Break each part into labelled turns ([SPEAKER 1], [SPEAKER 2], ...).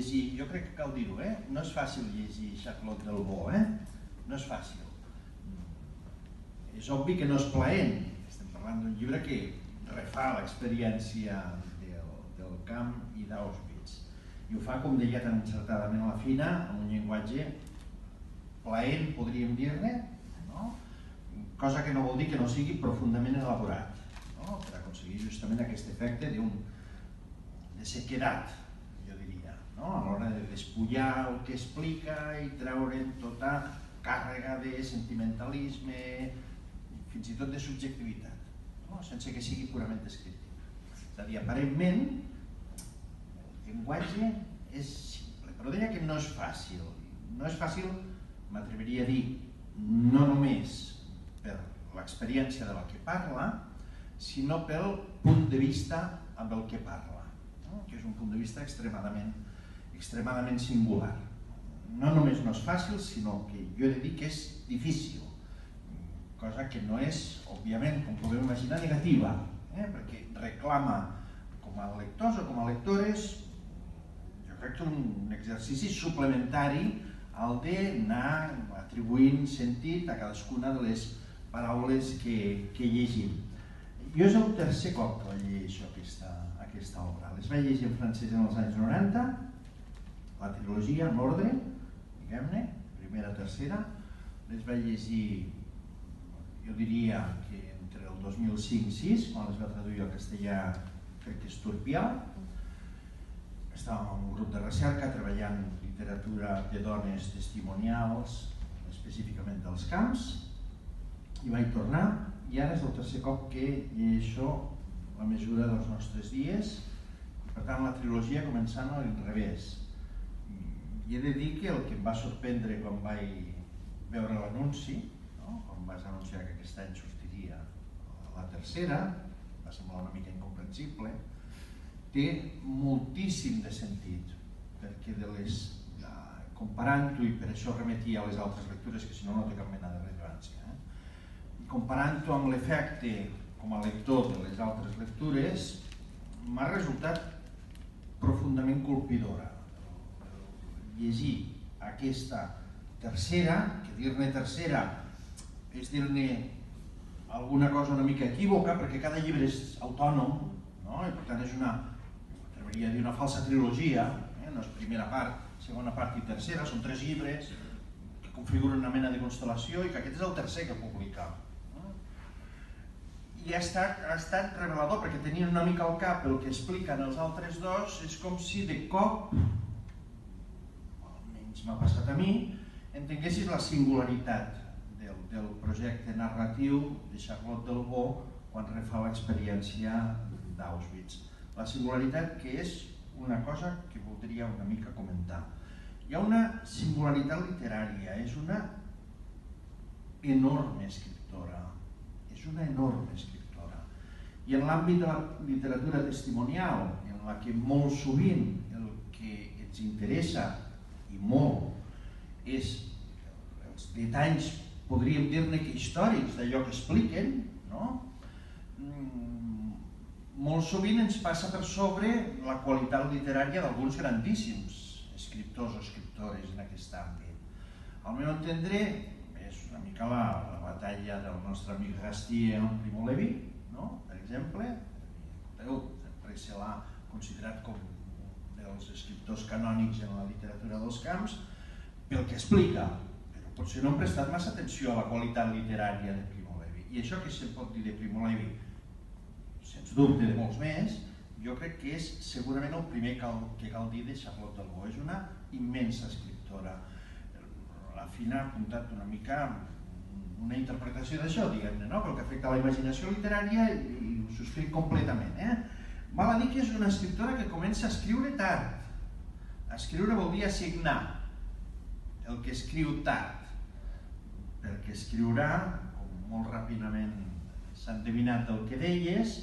[SPEAKER 1] llegir, jo crec que cal dir-ho, no és fàcil llegir Charlotte Delvaux, no és fàcil. És obvi que no és plaent, estem parlant d'un llibre que refà l'experiència del camp i d'Auschwitz. I ho fa, com deia tan encertadament a la Fina, amb un llenguatge plaent, podríem dir-ne, cosa que no vol dir que no sigui profundament elaborat, per aconseguir justament aquest efecte de sequedat, jo diria, a l'hora de despullar el que explica i treure'n tota càrrega de sentimentalisme, fins i tot de subjectivitat, sense que sigui purament descriptiu. És a dir, aparentment, el llenguatge és simple, però deia que no és fàcil. No és fàcil, m'atreviria a dir, no només per l'experiència de la que parla, sinó pel punt de vista amb el que parla, que és un punt de vista extremadament singular. No només no és fàcil, sinó que jo he de dir que és difícil, cosa que no és, òbviament, com podem imaginar, negativa, perquè reclama, com a lectors o com a lectores, jo crec que un exercici suplementari al d'anar atribuint sentit a cadascuna de les paraules que llegim. Jo és el tercer cop que vaig llegir aquesta obra. Les vaig llegir en francès en els anys 90, la trilogia en ordre, diguem-ne, primera, tercera. Les vaig llegir, jo diria que entre el 2005-2006, quan les va traduir al castellà, crec que és Turpial. Estàvem en un grup de recerca treballant literatura de dones testimonials, específicament dels camps, i vaig tornar, i ara és el tercer cop que llegeixo La mesura dels nostres dies, i per tant la trilogia començant a l'inrevés. I he de dir que el que em va sorprendre quan vaig veure l'anunci, quan vas anunciar que aquest any sortiria la tercera, va semblar una mica incomprensible, té moltíssim de sentit, perquè comparant-ho, i per això remetia a les altres lectures, que si no, no té cap mena de rellevància, comparant-ho amb l'efecte com a lector de les altres lectures, m'ha resultat profundament colpidora. Llegir aquesta tercera, que dir-ne tercera és dir-ne alguna cosa una mica equívoca, perquè cada llibre és autònom, i per tant és m'atreviria a dir una falsa trilogia, no és primera part, segona part i tercera, són 3 llibres que configuren una mena de constel·lació i que aquest és el tercer que publica. I ha estat revelador, perquè tenint una mica al cap el que expliquen els altres dos, és com si de cop, almenys m'ha passat a mi, entenguessis la singularitat del projecte narratiu de Charlotte Delvaux quan refà l'experiència d'Auschwitz. La singularitat que és una cosa que voldria una mica comentar. Hi ha una singularitat literària, és una enorme escriptora, i en l'àmbit de la literatura testimonial, en la que molt sovint el que ens interessa, i molt, és els detalls, podríem dir-ne que històrics d'allò que expliquen, molt sovint ens passa per sobre la qualitat literària d'alguns grandíssims escriptors o escriptores en aquest àmbit. Al meu entendre, és una mica la batalla del nostre amic Gastier amb Primo Levi, per exemple. Sempre se l'ha considerat com un dels escriptors canònics en la literatura dels camps pel que explica, però potser no hem prestat massa atenció a la qualitat literària de Primo Levi. I això que se'n pot dir de Primo Levi, sens dubte de molts més, jo crec que és segurament el primer que cal dir de Charlotte Delvaux. És una immensa escriptora. La Fina ha apuntat una mica una interpretació d'això, diguem-ne, pel que afecta a la imaginació literària, i ho subscric completament. Val a dir que és una escriptora que comença a escriure tard. Escriure vol dir assignar el que escriu tard, perquè escriurà, com molt ràpidament s'ha endevinat del que deies,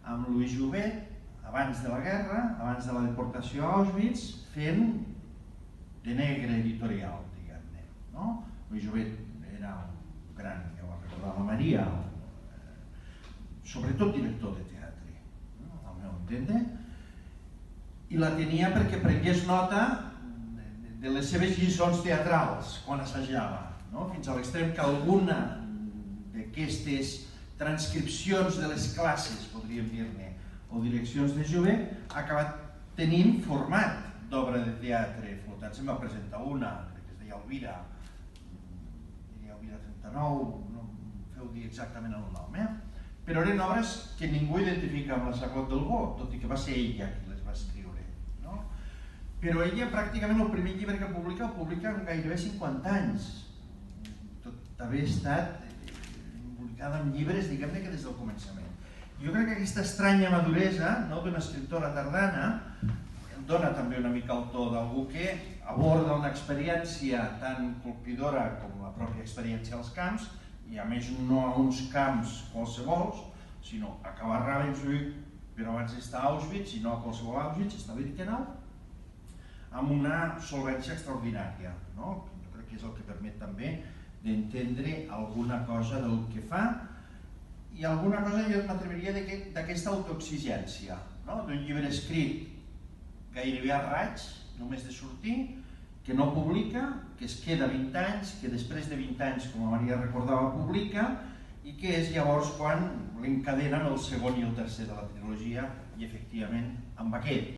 [SPEAKER 1] amb Louis Jouvet, abans de la guerra, abans de la deportació a Auschwitz, fent de negre editorial, diguem-ne. Louis Jouvet era un gran, ja ho ha recordat la Maria, sobretot director de teatre, al meu entendre, i la tenia perquè prengués nota de les seves lliçons teatrals quan assajava, fins a l'extrem que alguna d'aquestes transcripcions de les classes, podríem dir-ne, o direccions de jove, ha acabat tenint format d'obra de teatre flotant. Se'n va presentar una, crec que es deia Elvira 39, no feu dir exactament el nom, però eren obres que ningú identifica amb la Charlotte Delvaux, tot i que va ser ella qui les va escriure. Però ella pràcticament el primer llibre que publica el publica en gairebé 50 anys, tot haver estat publicada en llibres, diguem-ne que des del començament. Jo crec que aquesta estranya maduresa d'una escriptora tardana dona també una mica el to d'algú que aborda una experiència tan colpidora com la pròpia experiència als camps, i a més no a uns camps qualsevols, sinó a Ravensbrück, però abans d'estar a Auschwitz, i no a qualsevol Auschwitz, està a Birkenau, amb una solvència extraordinària. Jo crec que és el que permet també d'entendre alguna cosa del que fa i alguna cosa, jo m'atreviria, d'aquesta autoexigència, d'un llibre escrit gairebé a raig, només de sortir, que no publica, que es queda 20 anys, que després de 20 anys, com la Maria recordava, publica, i que és llavors quan l'encadena amb el segon i el tercer de la trilogia, i efectivament amb aquest.